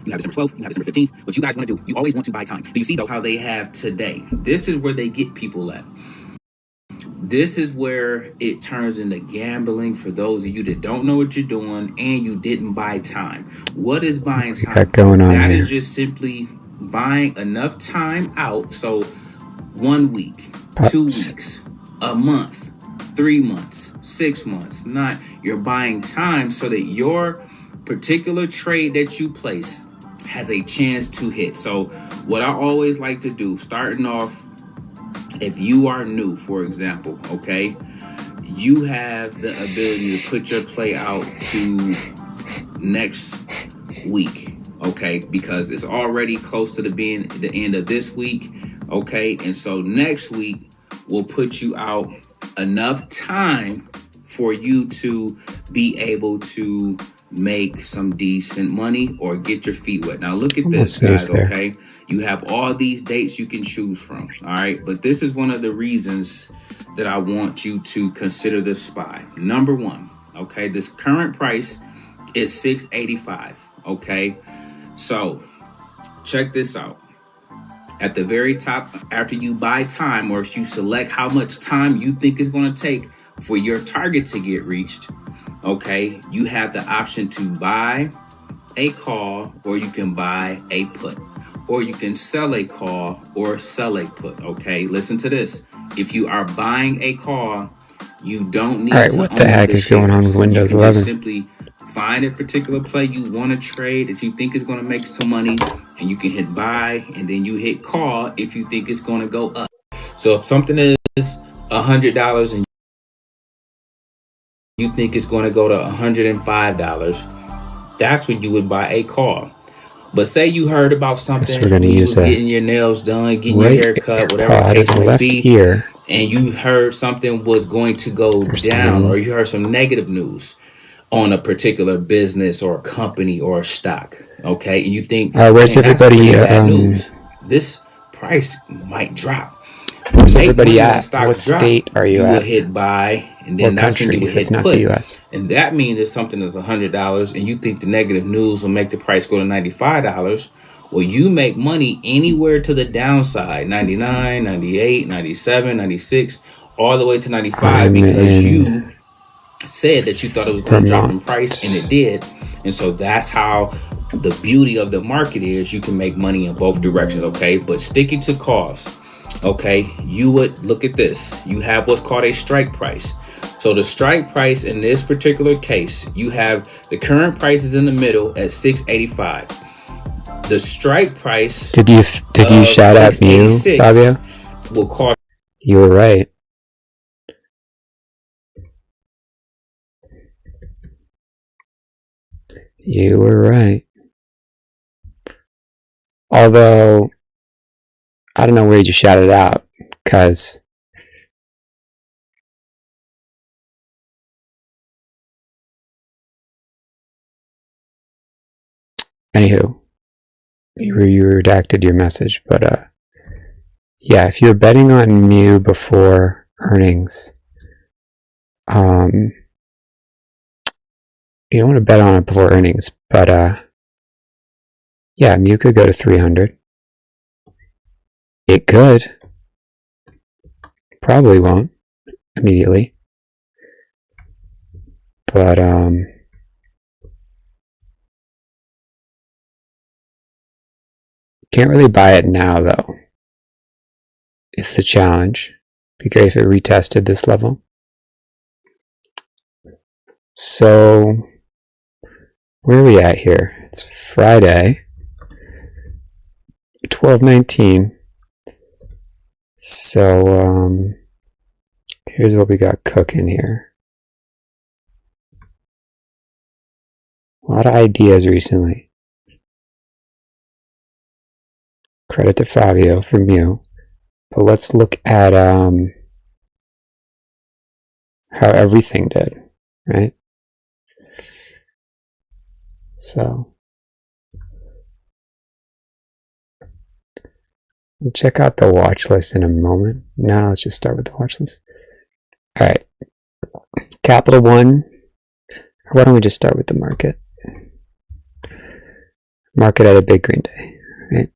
You have December 12th, you have December 15th. What you guys want to do, you always want to buy time. Do you see, though, how they have today? This is where they get people at. This is where it turns into gambling for those of you that don't know what you're doing and you didn't buy time. What is buying time? Got going on that here? Is just simply buying enough time out. So 1 week, 2 weeks, a month, 3 months, 6 months. Not you're buying time so that your particular trade that you place has a chance to hit. So what I always like to do, starting off, if you are new, for example, okay, you have the ability to put your play out to next week, okay, because it's already close to the end of this week, okay, and so next week will put you out enough time for you to be able to make some decent money or get your feet wet. Now look at this, guys, okay? You have all these dates you can choose from, all right? But this is one of the reasons that I want you to consider this SPY. Number one, okay, this current price is $6.85, okay? So check this out. At the very top, after you buy time, or if you select how much time you think it's going to take for your target to get reached, okay, you have the option to buy a call, or you can buy a put, or you can sell a call or sell a put. Okay, listen to this. If you are buying a call, you don't need to what the heck is going on with Windows 11? Just simply find a particular play you want to trade if you think it's going to make some money, and you can hit buy, and then you hit call if you think it's going to go up. So if something is $100 and you think it's going to go to $105, that's when you would buy a call. But say you heard about something, you was getting your nails done, getting your hair cut, whatever the case may be, here, and you heard something was going to go down, or you heard some negative news on a particular business or a company or a stock, okay, and you think, where's everybody? Bad news. This price might drop. Where's everybody at? What state are you at? You hit buy, and then that's when you would hit put. The US. And that means if something is $100 and you think the negative news will make the price go to $95, well, you make money anywhere to the downside, 99, 98, 97, 96, all the way to 95, because you said that you thought it was going to drop in price, and it did. And so that's how the beauty of the market is. You can make money in both directions, okay? But sticking to cost, okay, you would look at this. You have what's called a strike price. So the strike price in this particular case, you have the current price is in the middle at $6.85. The strike price. Did you shout at me, Fabio? Will cost. You were right. You were right. Although, I don't know where you shout it out, because anywho, you redacted your message, but yeah, if you're betting on Mew before earnings, you don't want to bet on it before earnings, but yeah, Mew could go to 300. It could. Probably won't immediately. But can't really buy it now though. It's the challenge. Be great if it retested this level. So where are we at here? It's Friday, 12/19. So here's what we got cooking here. A lot of ideas recently. Credit to Fabio for Mew. But let's look at how everything did, right? So we'll check out the watch list in a moment. Now let's just start with the watch list. All right. Capital One Why don't we just start with the market? Market had a big green day, right?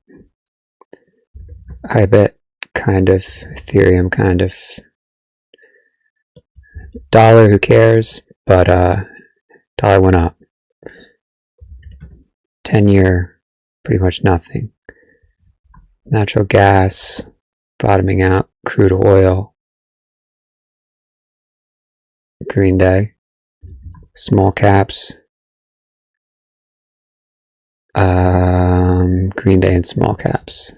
IBIT, kind of. Ethereum, kind of. Dollar, who cares? But dollar went up. 10-year, pretty much nothing. Natural gas, bottoming out. Crude oil, green day. Small caps, green day and small caps.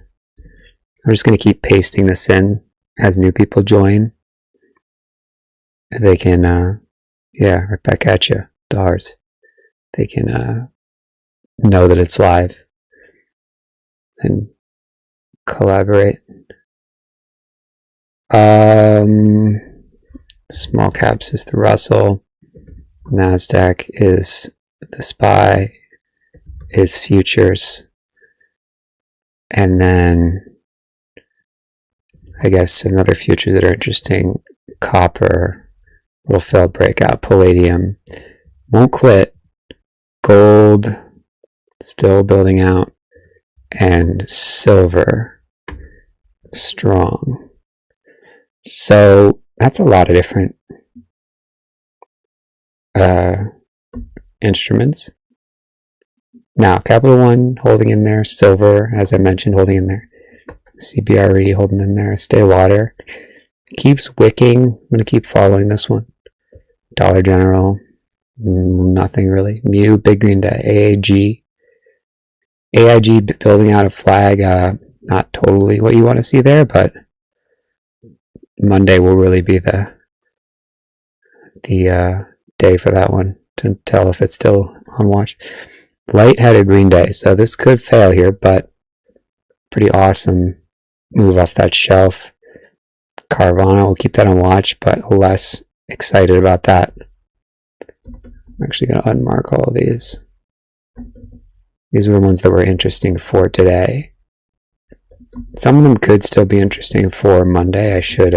I'm just going to keep pasting this in as new people join. They can, right back at you, dollars. They can know that it's live and collaborate. Small caps is the Russell. NASDAQ is the SPY, is futures, and then I guess some other futures that are interesting. Copper, little failed breakout. Palladium, won't quit. Gold, still building out. And silver, strong. So that's a lot of different instruments. Now, Capital One holding in there, silver, as I mentioned, holding in there, CBRE holding in there, Stay Water keeps wicking. I'm going to keep following this one. Dollar General, nothing really. Mew, big green day. AIG building out a flag, not totally what you want to see there, but Monday will really be the day for that one to tell if it's still on watch. Light had a green day, so this could fail here, but pretty awesome move off that shelf. Carvana, we'll keep that on watch, but less excited about that. I'm actually going to unmark all of these. These were the ones that were interesting for today. Some of them could still be interesting for Monday. I should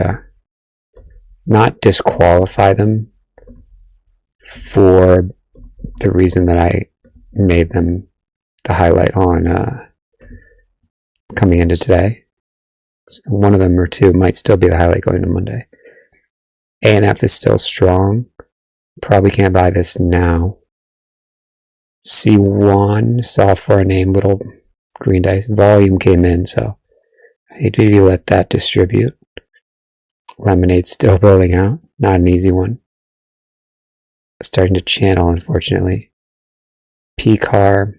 not disqualify them for the reason that I made them the highlight on coming into today. So one of them or two might still be the highlight going to Monday. A&F is still strong. Probably can't buy this now. C1, software name, little green day. Volume came in, so I hate to let that distribute. Lemonade still building out. Not an easy one. Starting to channel, unfortunately. P-Car.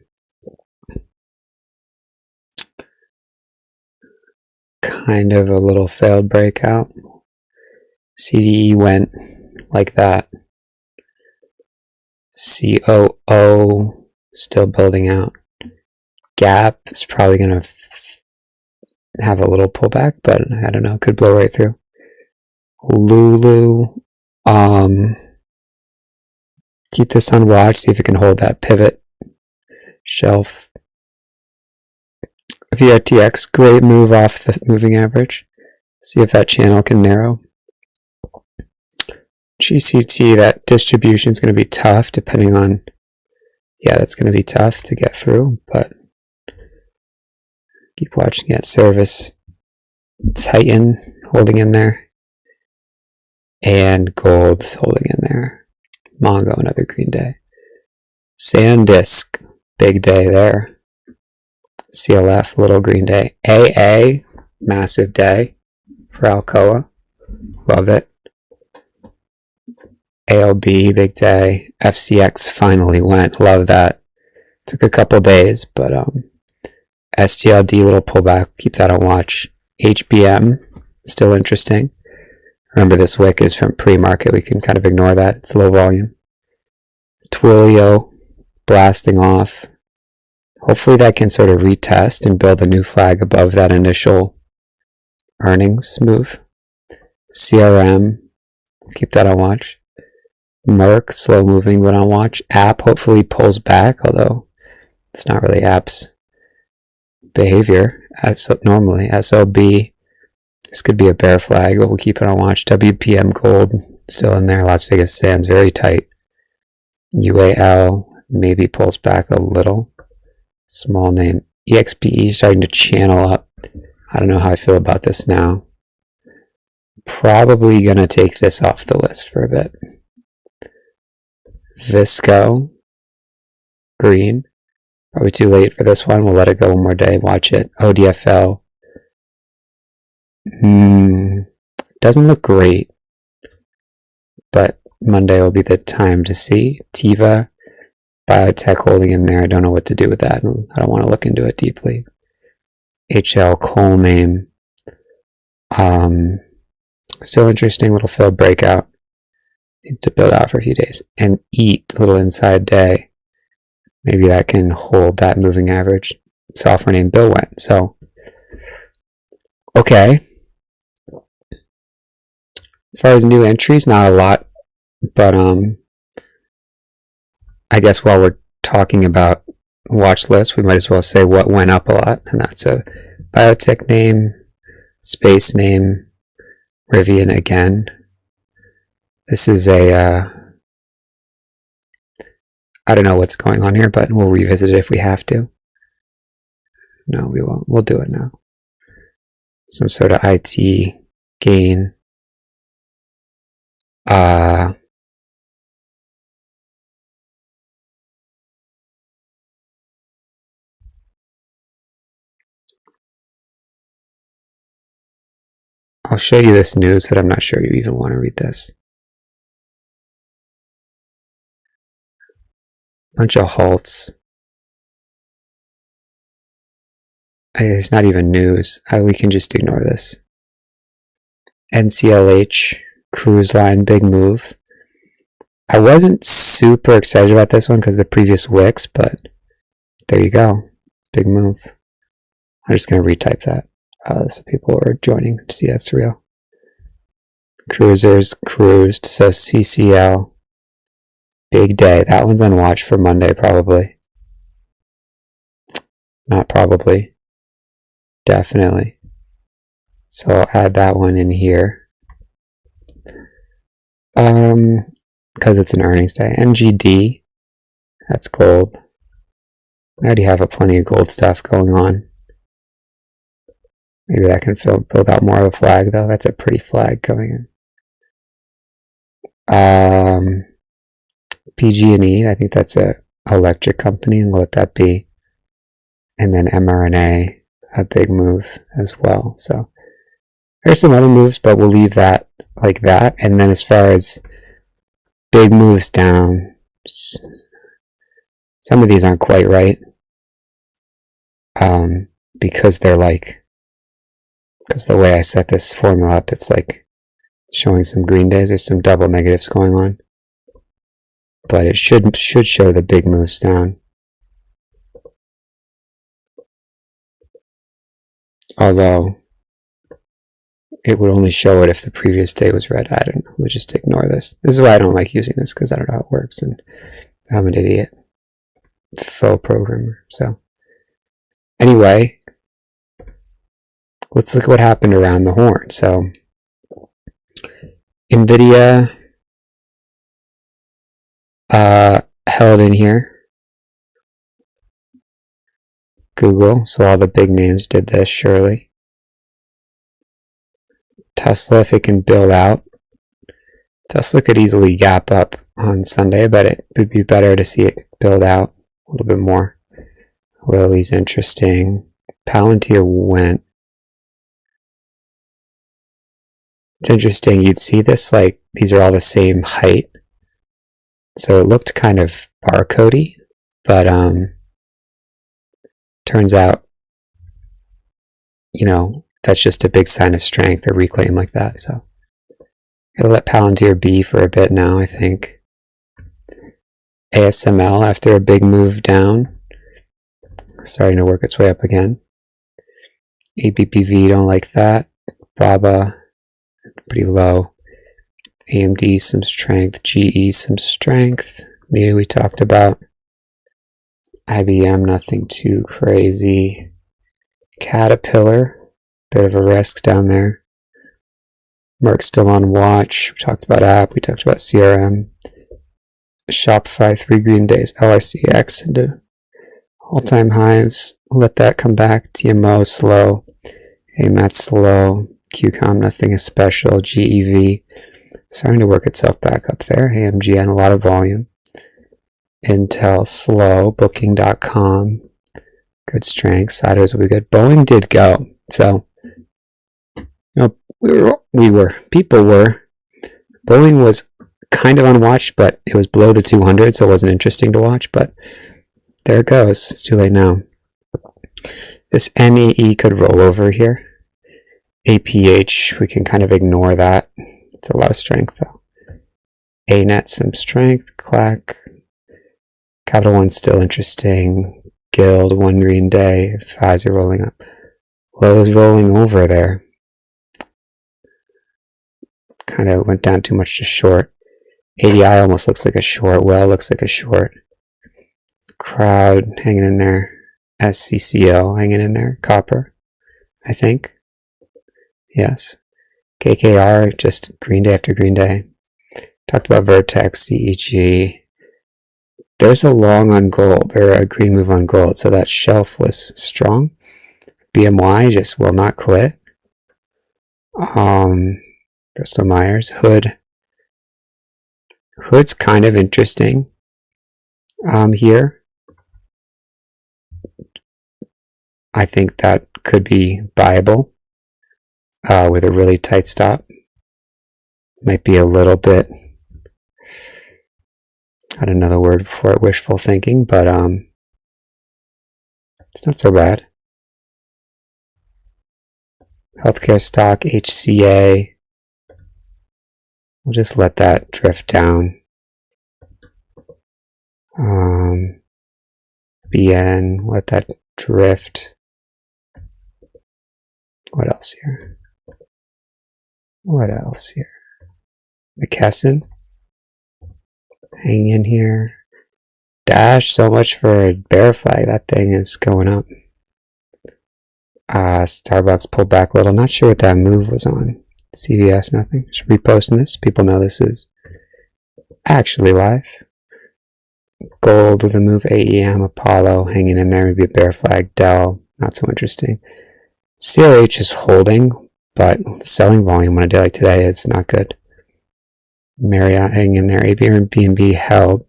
Kind of a little failed breakout. CDE went like that. COO still building out. Gap is probably going to have a little pullback, but I don't know. Could blow right through. Lulu. Keep this on watch. See if it can hold that pivot shelf. VRTX, great move off the moving average. See if that channel can narrow. GCT, that distribution is going to be tough depending on, that's going to be tough to get through, but keep watching it. Service, Titan holding in there, and gold holding in there. Mongo, another green day. SanDisk, big day there. CLF, little green day. AA, massive day for Alcoa. Love it. ALB, big day. FCX finally went. Love that. Took a couple days, but STLD, little pullback. Keep that on watch. HBM, still interesting. Remember, this wick is from pre-market. We can kind of ignore that. It's low volume. Twilio, blasting off. Hopefully that can sort of retest and build a new flag above that initial earnings move. CRM, keep that on watch. Merck, slow moving but on watch. App hopefully pulls back, although it's not really App's behavior as normally. SLB, this could be a bear flag, but we'll keep it on watch. WPM Gold, still in there. Las Vegas Sands, very tight. UAL maybe pulls back a little. Small name. EXPE starting to channel up. I don't know how I feel about this now. Probably going to take this off the list for a bit. Visco. Green. Probably too late for this one. We'll let it go one more day. Watch it. ODFL. Doesn't look great. But Monday will be the time to see. Tiva. Biotech holding in there. I don't know what to do with that. I don't want to look into it deeply. HL coal name. Still interesting little fill breakout. Needs to build out for a few days. And EAT, little inside day. Maybe that can hold that moving average. Software name Bill went. So, okay. As far as new entries, not a lot. But I guess while we're talking about watch lists, we might as well say what went up a lot. And that's a biotech name, space name, Rivian again. This is a, I don't know what's going on here, but we'll revisit it if we have to. No, we won't. We'll do it now. Some sort of IT gain. I'll show you this news, but I'm not sure you even want to read this. Bunch of halts. It's not even news. We can just ignore this. NCLH, cruise line, big move. I wasn't super excited about this one because of the previous wicks, but there you go. Big move. I'm just going to retype that so people are joining to see that's real. Cruisers cruised, so CCL. Big day. That one's on watch for Monday, probably. Not probably. Definitely. So I'll add that one in here. Because it's an earnings day. NGD. That's gold. I already have plenty of gold stuff going on. Maybe that can build out more of a flag, though. That's a pretty flag going in. PG&E, I think that's a electric company, and we'll let that be. And then mRNA, a big move as well. So there's some other moves, but we'll leave that like that. And then as far as big moves down, some of these aren't quite right. Because they're like, because the way I set this formula up, it's like showing some green days. There's some double negatives going on. But it should show the big moves down. Although it would only show it if the previous day was red. I don't know. We'll just ignore this. This is why I don't like using this, because I don't know how it works, and I'm an idiot. Faux programmer. So anyway, let's look at what happened around the horn. So NVIDIA held in here. Google, so all the big names did this, surely. Tesla, if it can build out. Tesla could easily gap up on Sunday, but it would be better to see it build out a little bit more. Lily's interesting. Palantir went. It's interesting, you'd see this like, these are all the same height. So it looked kind of barcodey, but turns out, you know, that's just a big sign of strength, a reclaim like that. So gotta let Palantir be for a bit now, I think. ASML, after a big move down, starting to work its way up again. ABPV, don't like that. BABA, pretty low. AMD, some strength. GE, some strength. MIA, we talked about. IBM, nothing too crazy. Caterpillar, bit of a risk down there. Merck still on watch. We talked about app. We talked about CRM. Shopify 3 green days. LICX into all-time highs. Let that come back. TMO slow. AMAT slow. QCOM nothing is special. GEV starting to work itself back up there. AMG and a lot of volume. Intel slow. Booking.com good strength. Sideways will be good. Boeing did go. So people were. Boeing was kind of unwatched, but it was below the 200, so it wasn't interesting to watch, but there it goes. It's too late now. This NEE could roll over here. APH, we can kind of ignore that. It's a lot of strength, though. ANET, some strength. CLAC. Capital One still interesting. Guild, 1 green day. Pfizer rolling up. Lowe's rolling over there. Kind of went down too much to short. ADI almost looks like a short. Well, looks like a short. Crowd hanging in there. SCCO hanging in there. Copper, I think. Yes. KKR, just green day after green day. Talked about Vertex, CEG. There's a long on gold, or a green move on gold, so that shelf was strong. BMY just will not quit. Bristol Myers, Hood. Hood's kind of interesting here. I think that could be buyable with a really tight stop. Might be a little bit, I don't know the word for it, wishful thinking, but it's not so bad. Healthcare stock, HCA. We'll just let that drift down. BN, let that drift. What else here? What else here? McKesson. Hang in here. Dash, so much for a bear flag. That thing is going up. Starbucks pulled back a little. Not sure what that move was on. CVS, nothing. Just reposting this. People know this is actually live. Gold with a move. AEM, Apollo hanging in there. Maybe a bear flag. Dell, not so interesting. CRH is holding, but selling volume on a day like today is not good. Marriott hanging in there. Airbnb held.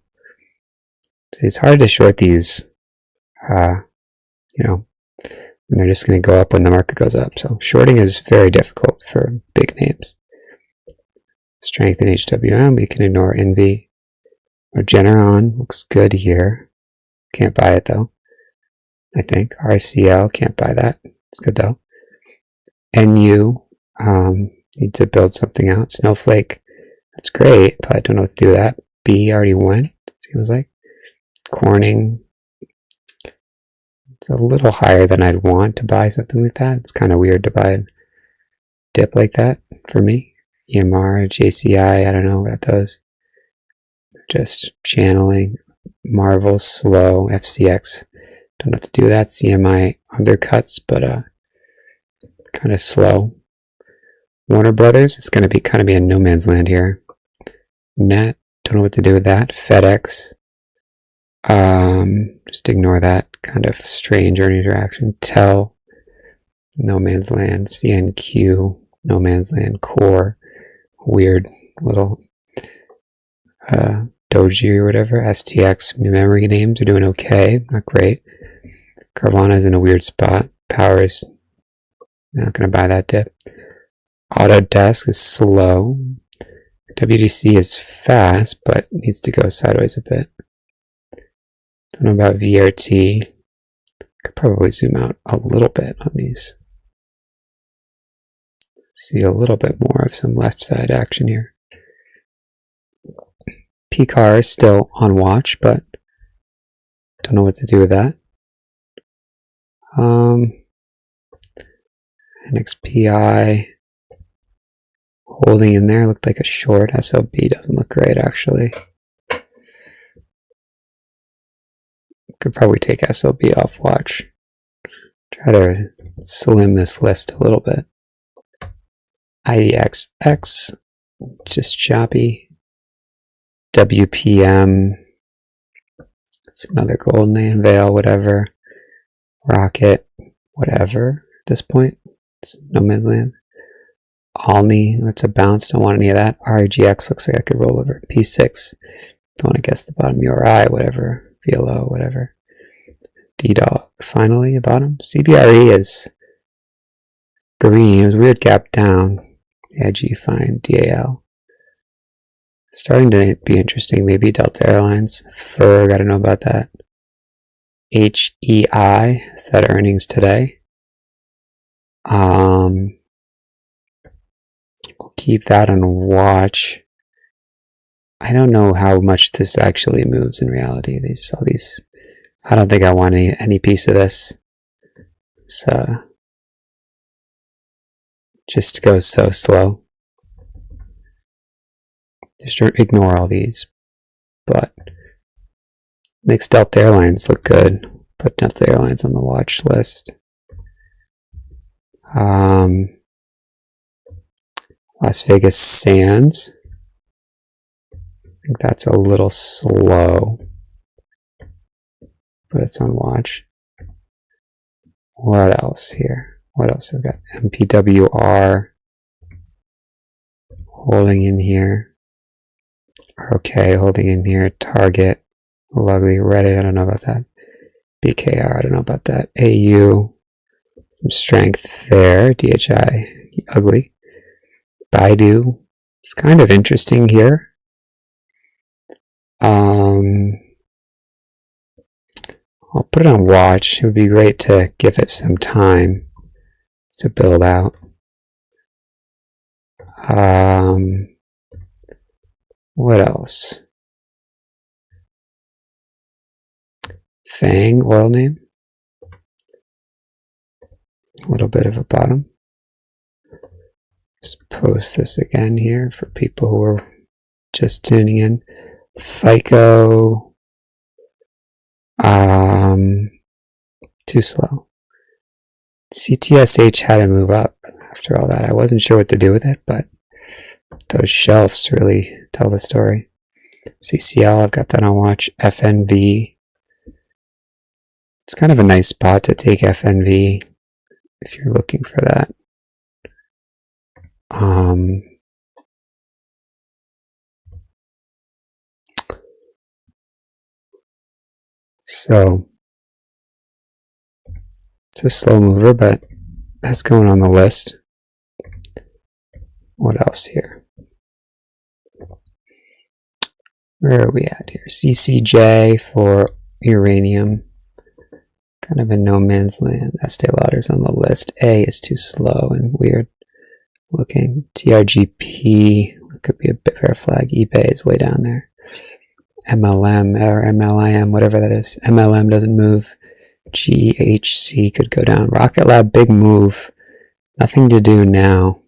It's hard to short these, when they're just going to go up when the market goes up. So shorting is very difficult for big names. Strength in HWM, we can ignore NV. Regeneron looks good here. Can't buy it though. I think. RCL, can't buy that. It's good though. NU, need to build something out. Snowflake, that's great, but I don't know what to do with that. B already went, seems like. Corning, it's a little higher than I'd want to buy something like that. It's kind of weird to buy a dip like that for me. EMR, JCI, I don't know about those. Just channeling. Marvel, slow. FCX, don't know what to do with that. CMI undercuts, but kind of slow. Warner Brothers, it's going to be kind of in no man's land here. Net, don't know what to do with that. FedEx, just ignore that. Kind of strange earning interaction. Tel, no man's land. CNQ, no man's land. Core, weird little Doji or whatever. STX, memory names are doing okay, not great. Carvana is in a weird spot. Power is not going to buy that dip. Autodesk is slow. WDC is fast, but needs to go sideways a bit. Don't know about VRT. Could probably zoom out a little bit on these. See a little bit more of some left side action here. PCAR is still on watch, but don't know what to do with that. NXPI holding in there, looked like a short. SLB doesn't look great actually. Could probably take SLB off watch. Try to slim this list a little bit. IDXX, just choppy. WPM. It's another gold name. Veil, whatever. Rocket, whatever. At this point, it's no man's land. Alney, that's a bounce. Don't want any of that. REGX looks like I could roll over. P6. Don't want to guess the bottom. URI, whatever. VLO, whatever. D-Dog, finally, a bottom. CBRE is green. It was a weird gap down. G, fine. DAL. Starting to be interesting. Maybe Delta Airlines. Fur, gotta know about that. HEI, is that earnings today? We'll keep that on watch. I don't know how much this actually moves in reality. All these. I don't think I want any piece of this. It's just goes so slow. Just ignore all these. But makes Delta Airlines look good. Put Delta Airlines on the watch list. Las Vegas Sands. I think that's a little slow, but it's on watch. What else here? What else we've got? MPWR holding in here. Okay, holding in here. Target, lovely. Reddit, I don't know about that. BKR, I don't know about that. AU, some strength there. DHI, ugly. Baidu, it's kind of interesting here. I'll put it on watch. It would be great to give it some time to build out. What else? Fang, oil name. A little bit of a bottom. Just post this again here for people who are just tuning in. FICO. Too slow. CTSH had to move up after all that. I wasn't sure what to do with it, but those shelves really tell the story. CCL, I've got that on watch. FNV. It's kind of a nice spot to take FNV if you're looking for that. So it's a slow mover, but that's going on the list. What else here? Where are we at here? CCJ for uranium. Kind of in no man's land. Estee Lauder's on the list. A is too slow and weird looking. TRGP could be a bit of a flag. eBay is way down there. MLM or MLIM, whatever that is. MLM doesn't move. GHC could go down. Rocket Lab, big move. Nothing to do now.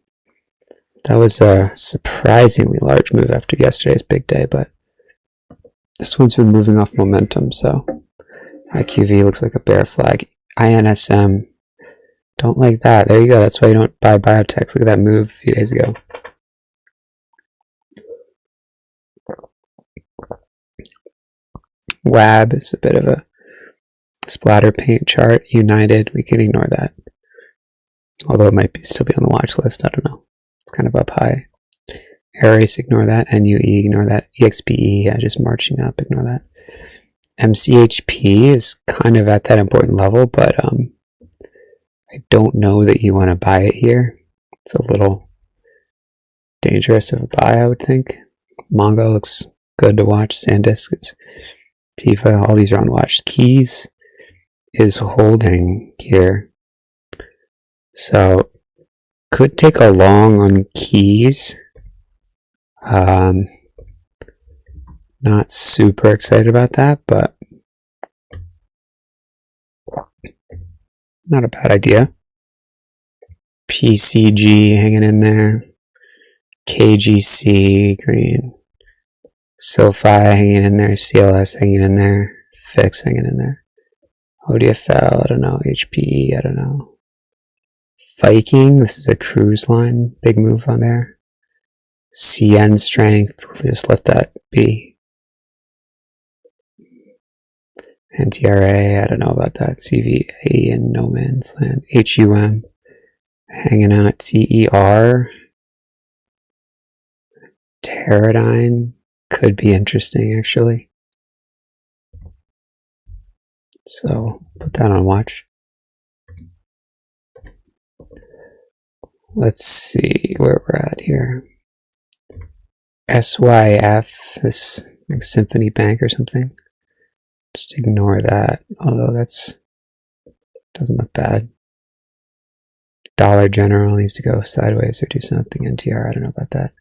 That was a surprisingly large move after yesterday's big day, but this one's been moving off momentum, so IQV looks like a bear flag. INSM, don't like that. There you go. That's why you don't buy biotechs. Look at that move a few days ago. WAB is a bit of a splatter paint chart. United, we can ignore that. Although it might still be on the watch list. I don't know. It's kind of up high. Ares, ignore that. NUE, ignore that. EXPE, just marching up, ignore that. MCHP is kind of at that important level, but I don't know that you want to buy it here. It's a little dangerous of a buy, I would think. Mongo looks good to watch. SanDisk is Tifa, all these are on watch. Keys is holding here. So could take a long on Keys. Not super excited about that, but not a bad idea. PCG hanging in there. KGC, green. SoFi hanging in there. CLS hanging in there. Fix hanging in there. ODFL, I don't know. HPE, I don't know. Viking, this is a cruise line. Big move on there. CN strength, we'll just let that be. NTRA, I don't know about that. CVA in no man's land. HUM, hanging out. TER, Teradyne, could be interesting actually. So put that on watch. Let's see where we're at here. SYF, this like Symphony Bank or something. Just ignore that, although that's doesn't look bad. Dollar General needs to go sideways or do something. NTR, I don't know about that.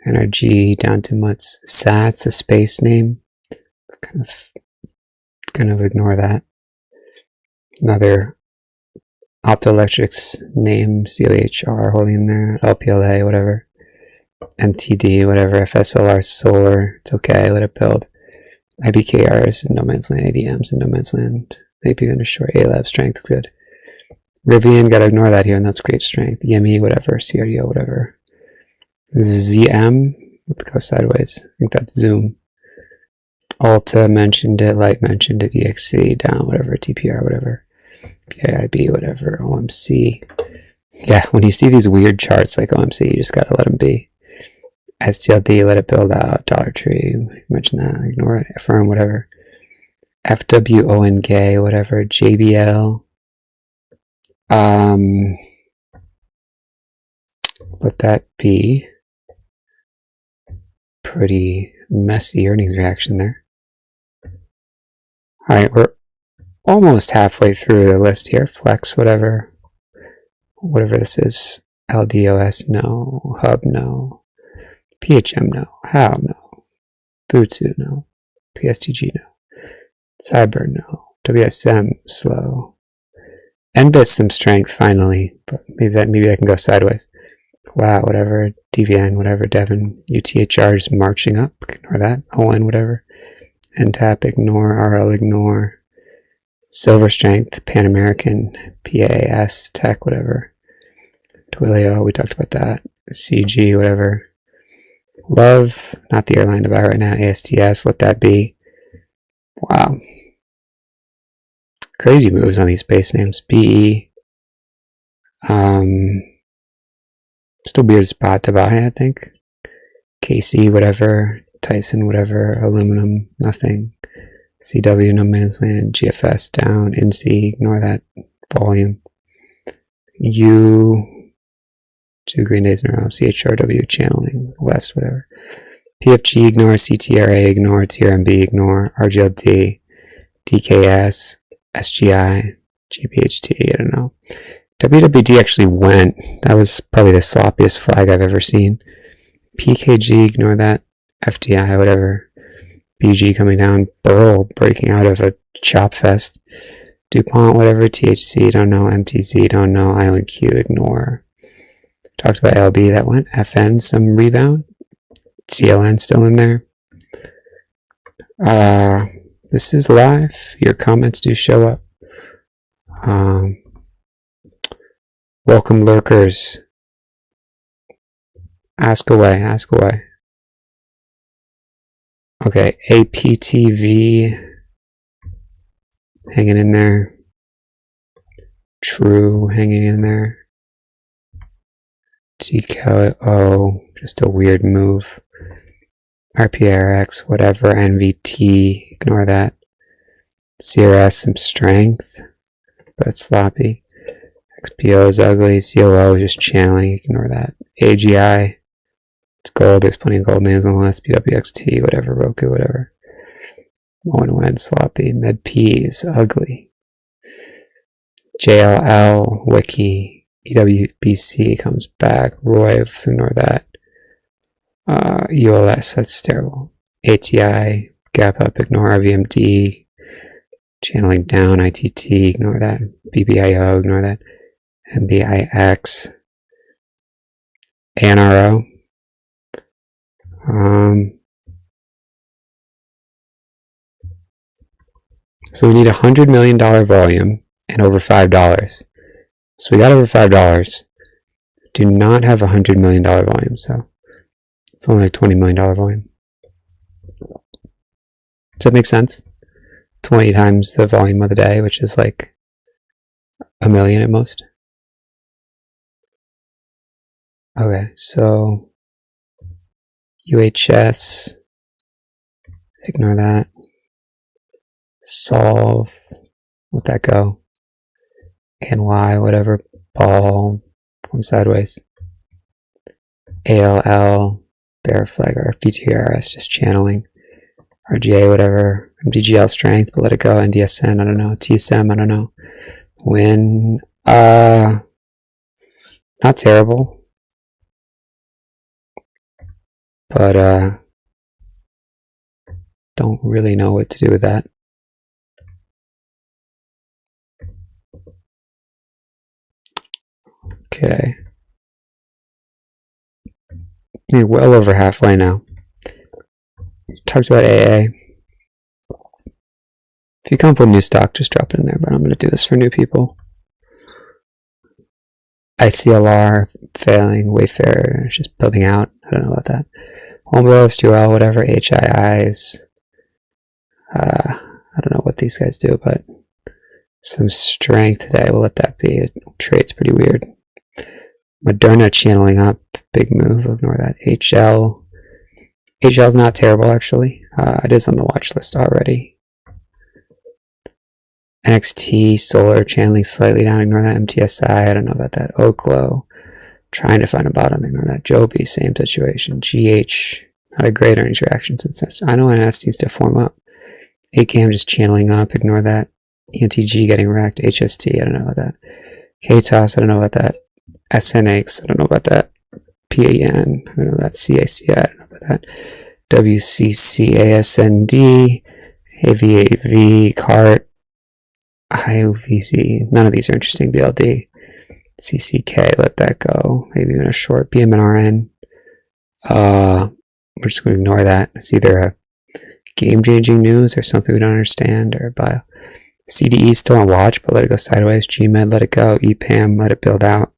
NRG down to Mutz. SATS, the space name. Kind of ignore that. Another optoelectrics name, CLHR holding in there. LPLA, whatever. MTD, whatever. FSLR solar, it's okay, let it build. IBKRs in no man's land, ADMs in no man's land. Maybe even a short A-lab strength, good. Rivian, gotta ignore that here, and that's great strength. EME, whatever. CRDO, whatever. ZM, let's go sideways. I think that's Zoom. Alta mentioned it, Light mentioned it, EXC, down, whatever. TPR, whatever. PIB, whatever. OMC. Yeah, when you see these weird charts like OMC, you just gotta let them be. STLD, let it build out. Dollar Tree, mention that, ignore it. Affirm, whatever. FWONK, whatever. JBL. Let that be. Pretty messy earnings reaction there. Alright, we're almost halfway through the list here. Flex, whatever. Whatever this is. LDOS, no. Hub, no. PHM, no. HAL, no. Butsu, no. PSTG, no. Cyber, no. WSM, slow. NBIS, some strength finally, but maybe that can go sideways. Wow, whatever. DVN, whatever. Devon, UTHR just marching up. Ignore that. ON, whatever. NTAP, ignore. RL, ignore. Silver strength, Pan American, PAS, Tech, whatever. Twilio, we talked about that. CG, whatever. Love, not the airline to buy right now. ASTS, let that be. Wow. Crazy moves on these space names. BE. Still weird spot to buy, I think. KC, whatever. Tyson, whatever. Aluminum, nothing. CW, no man's land. GFS, down. NC, ignore that. Volume. U, 2 green days in a row. CHRW, channeling. West, whatever. PFG, ignore. CTRA, ignore. TRMB, ignore. RGLD, DKS, SGI, GPHT, I don't know. WWD actually went. That was probably the sloppiest flag I've ever seen. PKG, ignore that. FDI, whatever. BG coming down. Burl breaking out of a chop fest. DuPont, whatever. THC, don't know. MTZ, don't know. ILQ, ignore. Talked about LB, that went. FN, some rebound. CLN still in there. This is live. Your comments do show up. Welcome, lurkers. Ask away, ask away. Okay, APTV. Hanging in there. True, hanging in there. TKO, just a weird move. RPRX, whatever. NVT, ignore that. CRS, some strength, but it's sloppy. XPO is ugly. COO is just channeling, ignore that. AGI, it's gold. There's plenty of gold names on the list. PWXT, whatever. Roku, whatever. One sloppy. MedP is ugly. JLL, Wiki, EWBC comes back. Roy, ignore that. ULS, that's terrible. ATI, gap up, ignore. RVMD, channeling down. ITT, ignore that. BBIO, ignore that. MBIX, ANRO. So we need $100 million volume and over $5. So we got over $5. Do not have $100 million volume, so it's only like $20 million volume. Does that make sense? 20 times the volume of the day, which is like a million at most. Okay, so UHS, ignore that. Solve, let that go. ANY, whatever, ball, going sideways. ALL, bear flag, or VTRS, just channeling. RGA, whatever. MDGL strength, but let it go. NDSN, I don't know. TSM, I don't know. Win, not terrible. But, don't really know what to do with that. Okay. We're well over halfway now. Talked about AA. If you come up with new stock, just drop it in there, but I'm going to do this for new people. ICLR, failing, Wayfair, just building out. I don't know about that. Homebuilders, Dual, whatever, HIIs. I don't know what these guys do, but some strength today. We'll let that be. It trades pretty weird. Moderna channeling up, big move. Ignore that. HL. HL's not terrible, actually. It is on the watch list already. NXT, Solar, channeling slightly down. Ignore that. MTSI, I don't know about that. Oklo, trying to find a bottom. Ignore that. Joby, same situation. GH, not a great earnings reaction since this. I know NS needs to form up. ACAM just channeling up. Ignore that. ENTG getting wrecked. HST, I don't know about that. KTOS, I don't know about that. SNX, I don't know about that. PAN, I don't know about CACI, I don't know about that. WCCASND, AVAV, CART, IOVZ, none of these are interesting. BLD, CCK, let that go. Maybe even a short. BMNRN, we're just going to ignore that. It's either a game-changing news or something we don't understand, or bio. CDE still on watch, but let it go sideways. GMED, let it go. EPAM, let it build out.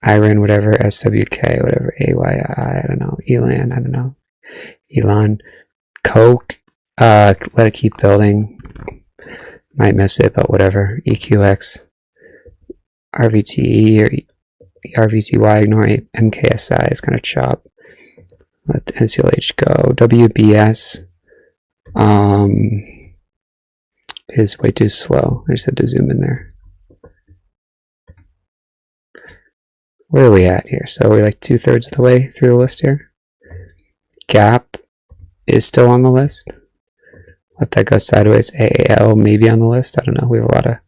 IRIN, whatever. SWK, whatever. AYI, I don't know. ELAN, I don't know. Elon. Coke, let it keep building. Might miss it, but whatever. EQX. RVTE or RVTY, ignore MKSI is kind of chop. Let the NCLH go. WBS is way too slow. I just had to zoom in there. Where are we at here? So we're like 2/3 of the way through the list here. Gap is still on the list. Let that go sideways. AAL maybe on the list. I don't know. We have a lot of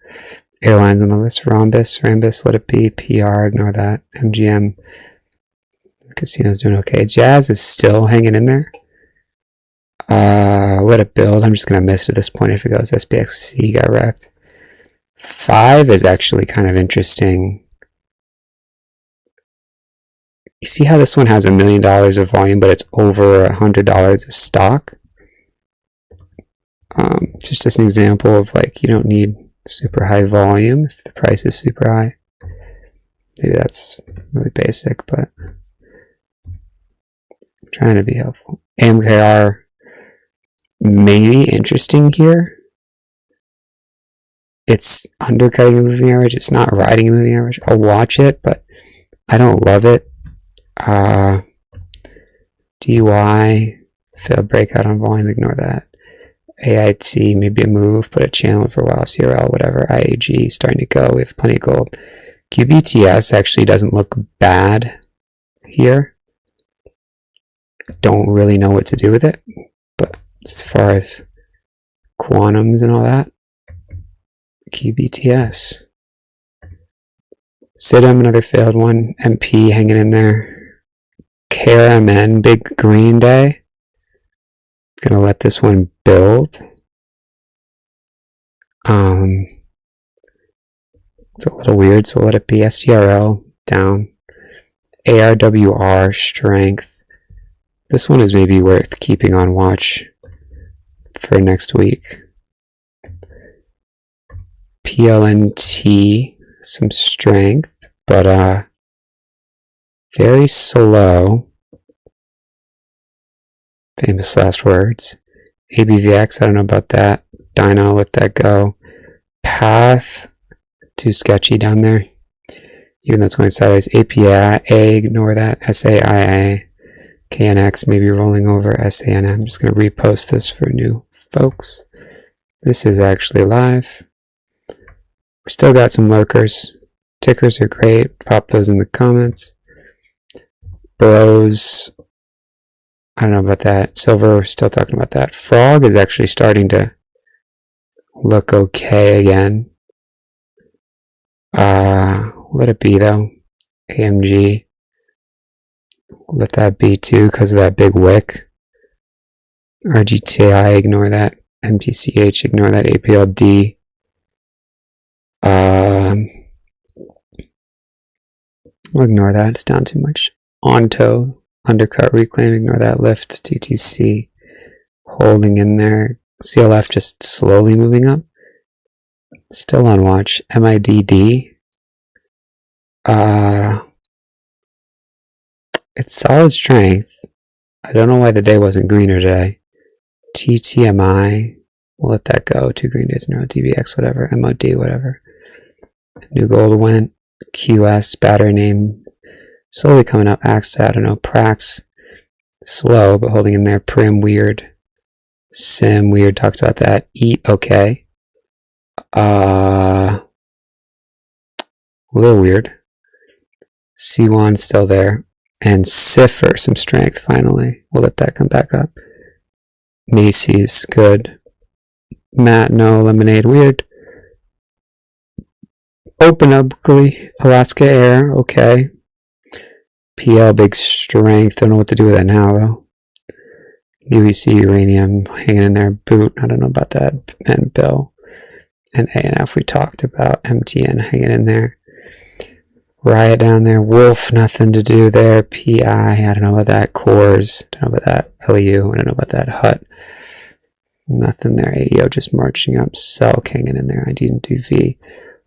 airlines on the list. Rambus, let it be. PR, ignore that. MGM, Casino's doing okay. Jazz is still hanging in there. Let it build. I'm just going to miss it at this point if it goes. SPXC got wrecked. 5 is actually kind of interesting. You see how this one has $1 million of volume, but it's over $100 of stock? Just as an example of like, you don't need super high volume if the price is super high. Maybe that's really basic, but I'm trying to be helpful. AMKR maybe interesting here. It's undercutting a moving average. It's not riding a moving average. I'll watch it, but I don't love it. DY, failed breakout on volume, ignore that. AIT, maybe a move, but a channel for a while. CRL, whatever. IAG, starting to go. We have plenty of gold. QBTS actually doesn't look bad here. Don't really know what to do with it, but as far as quantums and all that, QBTS. SIDM, another failed one. MP hanging in there. KRMN, big green day. Gonna let this one build. It's a little weird, so we'll let it be. STRL down. ARWR strength. This one is maybe worth keeping on watch for next week. PLNT, some strength, but very slow. Famous last words. ABVX, I don't know about that. Dyno, let that go. Path, too sketchy down there. Even though it's going sideways. API, ignore that. SAIA. KNX, maybe rolling over. SAN. I'm just going to repost this for new folks. This is actually live. We still got some lurkers. Tickers are great. Pop those in the comments. Bros. I don't know about that. Silver, we're still talking about that. Frog is actually starting to look okay again. Let it be though. AMG. Let that be too because of that big wick. RGTI, ignore that. MTCH, ignore that. APLD. We'll ignore that. It's down too much. Onto, undercut, reclaim, ignore that. Lift, TTC, holding in there. CLF just slowly moving up. Still on watch. MIDD. It's solid strength. I don't know why the day wasn't greener today. TTMI. We'll let that go. 2 green days in a row. DBX, whatever. MOD, whatever. New gold went. QS, battery name. Slowly coming up. Axta, I don't know. Prax. Slow, but holding in there. Prim, weird. Sim, weird. Talked about that. Eat, okay. A little weird. C1 still there. And Cipher, some strength finally. We'll let that come back up. Macy's, good. Matt, no. Lemonade, weird. Open ugly. Alaska Air, okay. PL, big strength. Don't know what to do with that now though. UEC, uranium, hanging in there. Boot, I don't know about that. And Bill. And ANF we talked about. MTN hanging in there. Riot down there. Wolf, nothing to do there. PI, I don't know about that. Cores, don't know about that. LEU, I don't know about that. Hut, nothing there. AEO just marching up. Cell hanging in there. I didn't do V.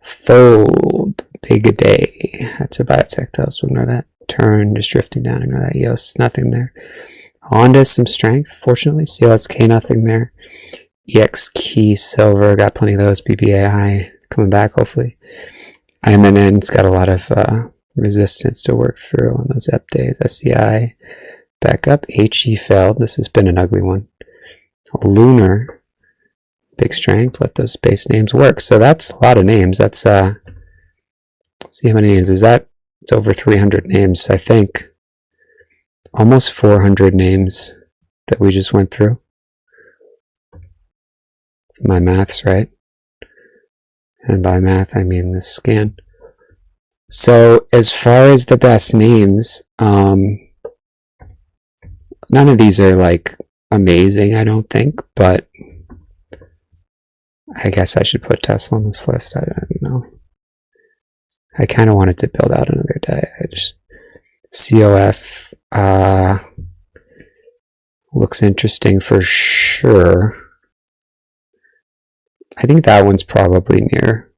Fold, big day. That's a biotech though, so ignore that. Turn, just drifting down. Ignore that. EOS, nothing there. Honda, some strength, fortunately. CLSK, nothing there. EX Key, silver, got plenty of those. BBAI coming back, hopefully. IMNN's got a lot of resistance to work through on those up days. SCI, back up. HE failed. This has been an ugly one. Lunar, big strength. Let those space names work. So that's a lot of names. That's, let's see how many names is that? It's over 300 names, I think. Almost 400 names that we just went through. If my math's right. And by math, I mean the scan. So as far as the best names, none of these are like amazing, I don't think, but I guess I should put Tesla on this list. I don't know. I kind of wanted to build out another day. I just COF looks interesting for sure. I think that one's probably near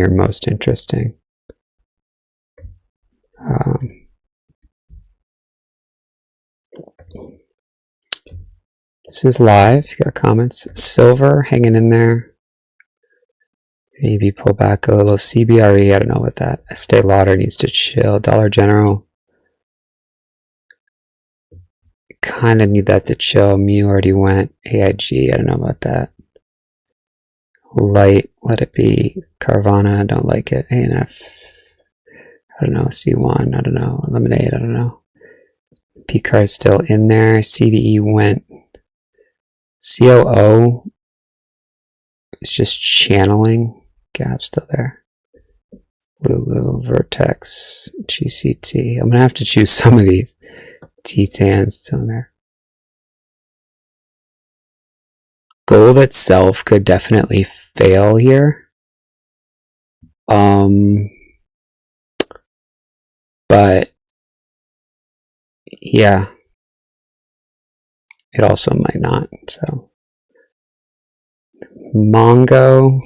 most interesting. This is live. You got comments. Silver hanging in there. Maybe pull back a little. CBRE, I don't know what that. Estee Lauder needs to chill. Dollar General. Kind of need that to chill. Mu already went. AIG, I don't know about that. Light, let it be. Carvana, I don't like it. ANF, I don't know. C1, I don't know. Lemonade, I don't know. P-Card's still in there. CDE went. COO is just channeling. Gap still there. Lulu, Vertex, GCT. I'm going to have to choose some of these. T-Tan still in there. Gold itself could definitely fail here. But yeah, it also might not. So Mongo,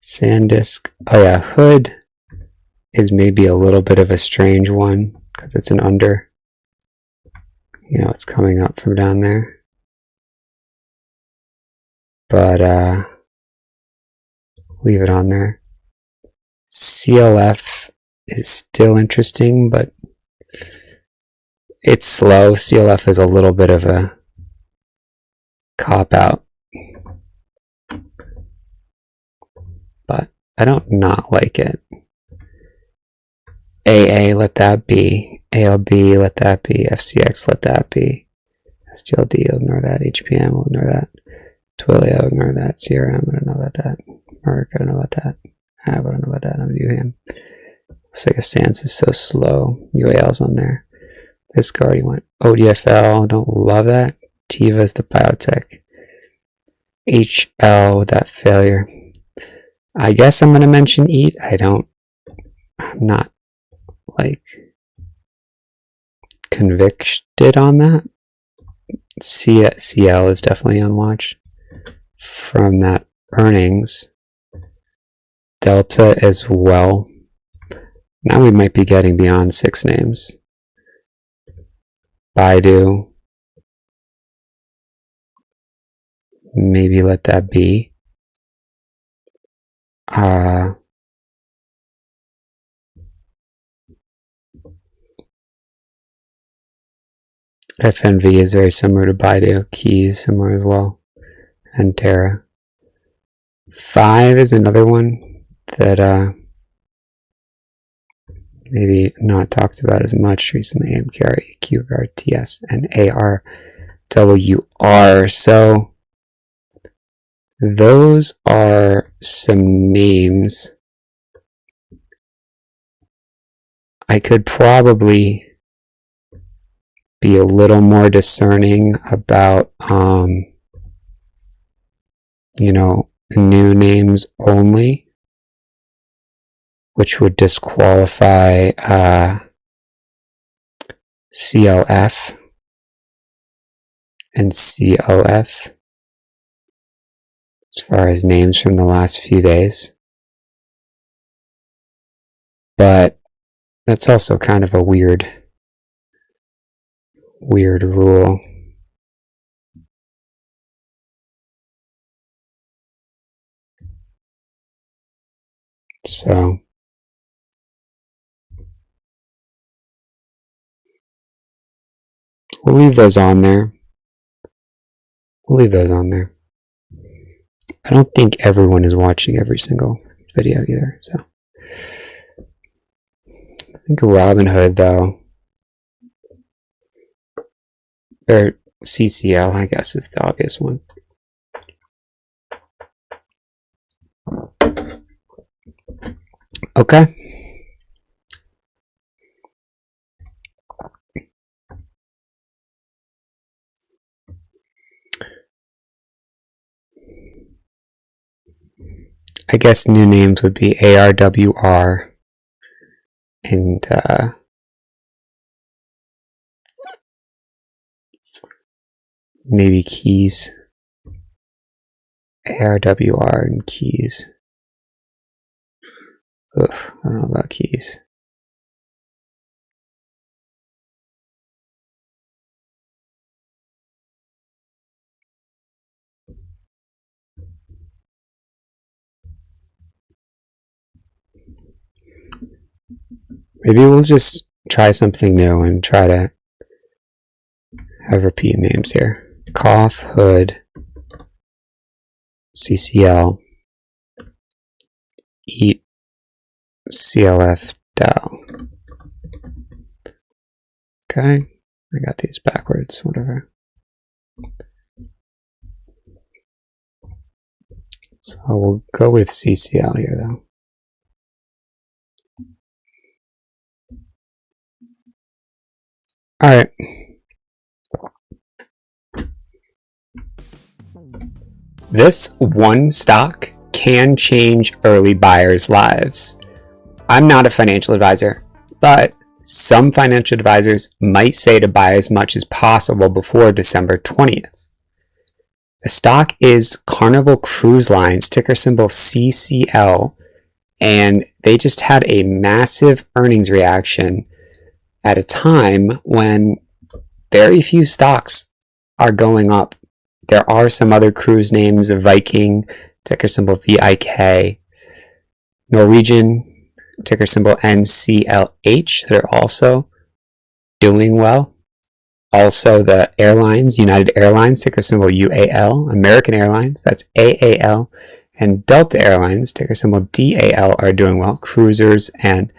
SanDisk. Oh yeah, Hood is maybe a little bit of a strange one because it's an under. You know, it's coming up from down there. but leave it on there. CLF is still interesting, but it's slow. CLF is a little bit of a cop-out, but I don't not like it. AA, let that be. ALB, let that be. FCX, let that be. STLD, I'll ignore that. HPM, I'll ignore that. Twilio, I'll ignore that. CRM, I don't know about that. Merck, I don't know about that. I don't know about that. I'm UAM. Looks like a Sans is so slow. UAL's on there. This already went. ODFL, don't love that. Tiva's the biotech. HL, that failure. I guess I'm going to mention EAT. I'm not like convicted on that. CL is definitely on watch from that earnings. Delta as well. Now we might be getting beyond 6 names. Baidu. Maybe let that be. FNV is very similar to Baidu. Keys similar as well. And Terra. 5 is another one that maybe not talked about as much recently. AMKR, QR, TS, and ARWR. So those are some names. I could probably be a little more discerning about, new names only, which would disqualify CLF and COF as far as names from the last few days. But that's also kind of a weird rule. So we'll leave those on there. I don't think everyone is watching every single video either. So I think Robinhood, though, or CCL, I guess, is the obvious one. Okay. I guess new names would be ARWR and maybe Keys. ARWR and Keys. Ugh, I don't know about Keys. Maybe we'll just try something new and try to have repeat names here. Cough, Hood, CCL, EAT, CLF, Dow. Okay, I got these backwards, whatever. So we'll go with CCL here, though. All right. This one stock can change early buyers' lives. I'm not a financial advisor, but some financial advisors might say to buy as much as possible before December 20th. The stock is Carnival Cruise Lines, ticker symbol CCL, and they just had a massive earnings reaction at a time when very few stocks are going up There are some other cruise names: Viking, ticker symbol VIK, Norwegian, ticker symbol NCLH, that are also doing well. Also, the airlines: United Airlines, ticker symbol UAL, American Airlines, that's AAL, and Delta Airlines, ticker symbol DAL, are doing well. Cruisers and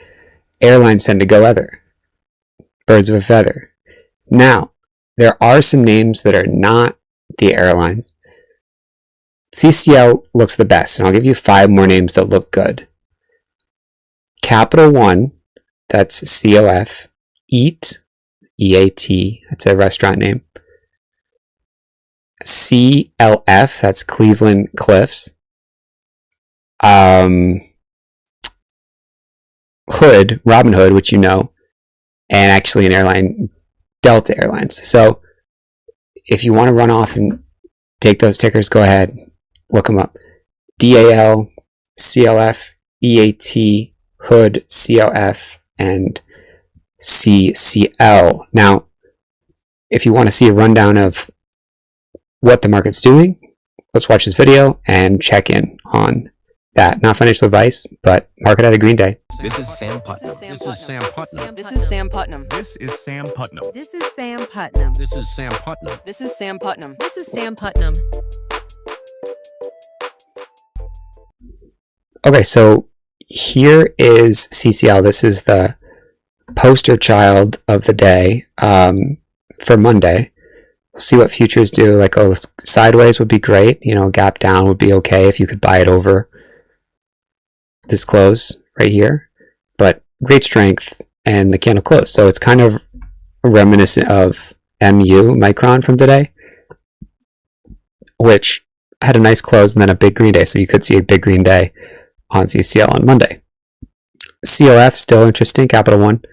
airlines tend to go other. Birds of a feather. Now, there are some names that are not the airlines. CCL looks the best, and I'll give you 5 more names that look good. Capital One, that's COF. Eat, EAT, that's a restaurant name. CLF, that's Cleveland Cliffs. Hood, Robin Hood, which you know, and actually an airline, Delta Airlines. So if you want to run off and take those tickers, go ahead, look them up. DAL, CLF, EAT, Hood, CLF, and CCL. Now, if you want to see a rundown of what the market's doing, let's watch this video and check in on that. Not financial advice, but market at a green day. This is Sam Putnam. This is Sam Putnam. This is Sam Putnam. This is Sam Putnam. This is Sam Putnam. This is Sam Putnam. This is Sam Putnam. This is Sam Putnam. Okay, so here is CCL. This is the poster child of the day for Monday. We'll see what futures do. Like a sideways would be great. You know, gap down would be okay if you could buy it over this close right here. But great strength, and the candle closed. So it's kind of reminiscent of MU, Micron, from today, which had a nice close and then a big green day. So you could see a big green day on CCL on Monday. COF, still interesting, Capital One.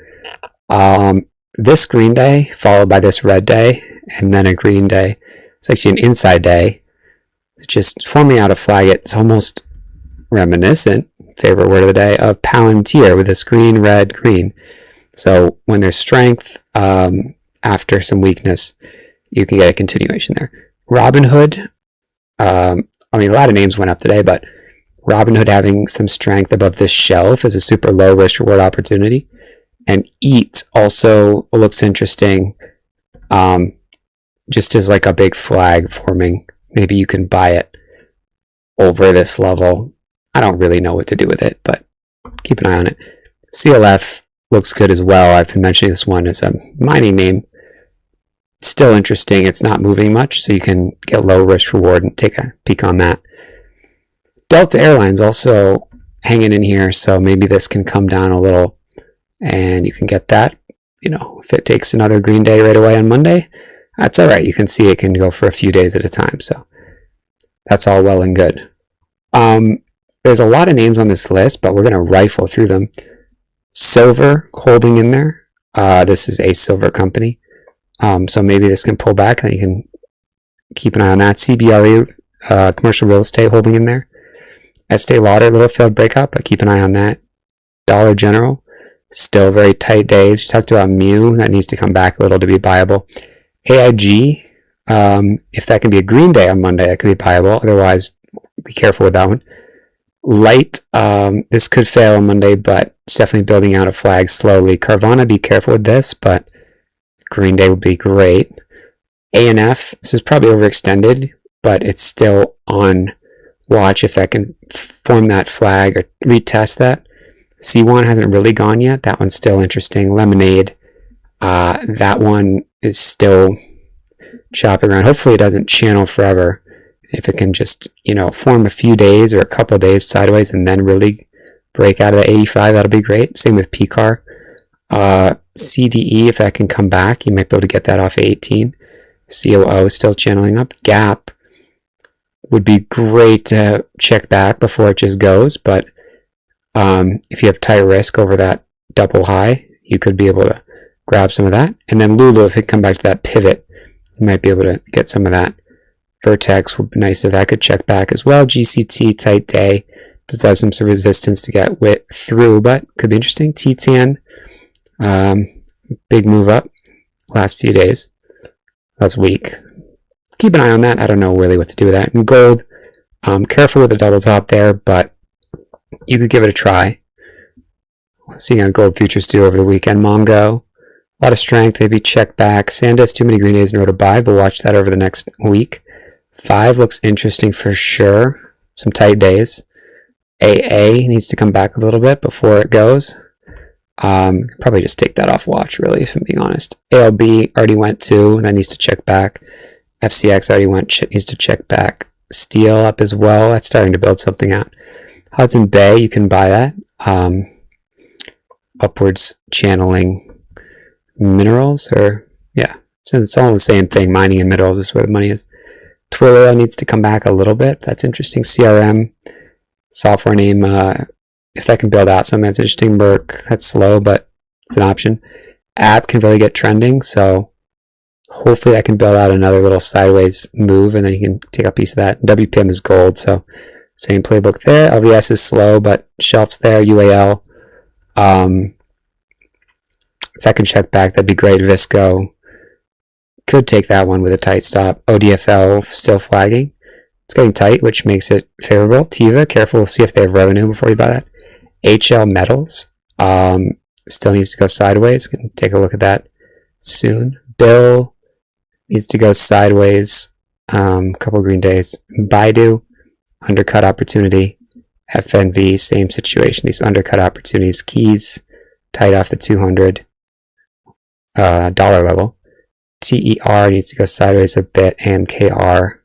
This green day followed by this red day and then a green day. It's actually an inside day. It's just forming out a flag. It's almost reminiscent, favorite word of the day, of Palantir with this green, red, green. So when there's strength after some weakness, you can get a continuation there. Robinhood, I mean, a lot of names went up today, but Robinhood having some strength above this shelf is a super low risk reward opportunity. And EAT also looks interesting, just as like a big flag forming. Maybe you can buy it over this level. I don't really know what to do with it, but keep an eye on it. CLF looks good as well. I've been mentioning this one as a mining name. It's still interesting. It's not moving much, so you can get low risk reward and take a peek on that. Delta Airlines also hanging in here, so maybe this can come down a little and you can get that. You know, if it takes another green day right away on Monday, that's all right. You can see it can go for a few days at a time, so that's all well and good. There's a lot of names on this list, but we're going to rifle through them. Silver holding in there. This is a silver company, so maybe this can pull back and you can keep an eye on that. CBRE, commercial real estate, holding in there. Estee Lauder, little failed breakup, but keep an eye on that. Dollar General, still very tight days. We talked about Mew, that needs to come back a little to be buyable. AIG, if that can be a green day on Monday, that could be buyable. Otherwise, be careful with that one. Light, this could fail on Monday, but it's definitely building out a flag slowly. Carvana, be careful with this, but green day would be great. ANF, this is probably overextended, but it's still on watch if that can form that flag or retest that. C1 hasn't really gone yet. That one's still interesting. Lemonade, that one is still chopping around. Hopefully it doesn't channel forever. If it can just, you know, form a few days or a couple of days sideways and then really break out of the 85, that'll be great. Same with PCAR. CDE, if that can come back, you might be able to get that off 18. COO still channeling up. Gap would be great to check back before it just goes, but if you have tight risk over that double high, you could be able to grab some of that. And then Lulu, if it come back to that pivot, you might be able to get some of that. Vertex would be nice if that could check back as well. GCT, tight day, does have some resistance to get through, but could be interesting. T10, big move up last few days. That's weak. keep an eye on that. I don't know really what to do with that. And gold, careful with the double top there, but you could give it a try. Seeing how gold futures do over the weekend. Mongo, a lot of strength, maybe check back. Sandisk, too many green days in a row to buy, but watch that over the next week. 5 looks interesting for sure. Some tight days. AA needs to come back a little bit before it goes. Probably just take that off watch, really, if I'm being honest. ALB already went 2, that needs to check back. FCX already went, needs to check back. Steel up as well, that's starting to build something out. Hudson Bay, you can buy that. Upwards channeling minerals, or yeah, it's all the same thing. Mining and minerals is where the money is. Twilio needs to come back a little bit. That's interesting. CRM, software name, if that can build out something that's interesting. Merck, that's slow, but it's an option. App can really get trending, so hopefully that can build out another little sideways move, and then you can take a piece of that. WPM is gold, so same playbook there. LVS is slow, but shelf's there. UAL, if that can check back, that'd be great. Visco could take that one with a tight stop. ODFL still flagging. It's getting tight, which makes it favorable. Tiva, careful. We'll see if they have revenue before you buy that. HL Metals still needs to go sideways. Can take a look at that soon. Bill needs to go sideways. Couple green days. Baidu, undercut opportunity. FNV, same situation. These undercut opportunities. Keys, tight off the 200 dollar level. TER needs to go sideways a bit, and KR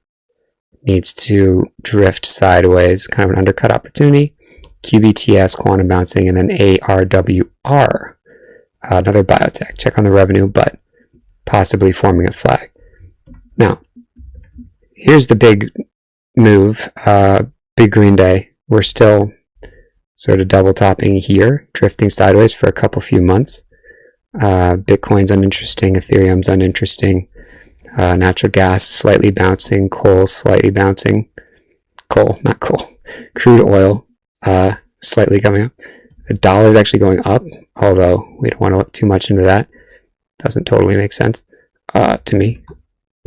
needs to drift sideways, kind of an undercut opportunity. QBTS, quantum bouncing, and then ARWR, another biotech. Check on the revenue, but possibly forming a flag. Now, here's the big move, big green day. We're still sort of double topping here, drifting sideways for a few months. Bitcoin's uninteresting, Ethereum's uninteresting, natural gas slightly bouncing, coal slightly bouncing, not coal, crude oil slightly coming up. The dollar's actually going up, although we don't want to look too much into that. Doesn't totally make sense to me.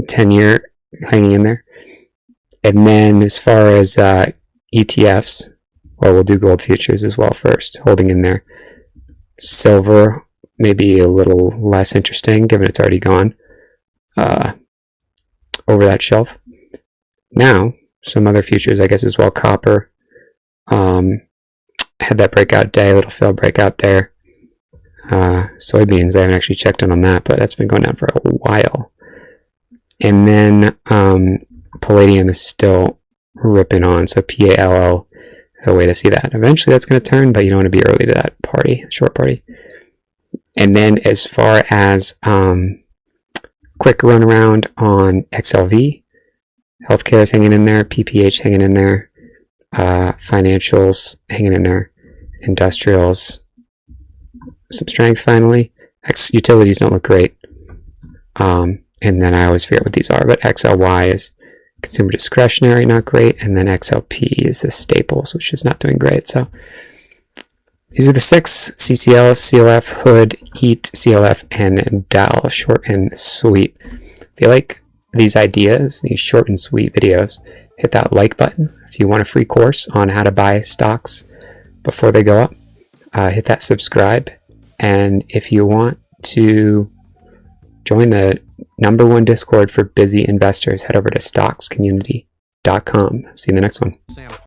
10-year hanging in there. And then as far as ETFs, well, we'll do gold futures as well first, holding in there. Silver, maybe a little less interesting, given it's already gone over that shelf. Now, some other futures, I guess, as well. Copper had that breakout day, a little failed breakout there. Soybeans, I haven't actually checked in on that, but that's been going down for a while. And then palladium is still ripping on, so PALL is a way to see that. Eventually that's going to turn, but you don't want to be early to that party, short party. And then as far as quick run around on XLV, healthcare is hanging in there, PPH hanging in there, financials hanging in there, industrials, some strength finally. Utilities don't look great. And then I always forget what these are, but XLY is consumer discretionary, not great. And then XLP is the staples, which is not doing great. So these are the 6: CCL, CLF, Hood, EAT, CLF, and DAL, short and sweet. If you like these ideas, these short and sweet videos, hit that like button. If you want a free course on how to buy stocks before they go up, hit that subscribe. And if you want to join the #1 Discord for busy investors, head over to stockscommunity.com. See you in the next one. Sam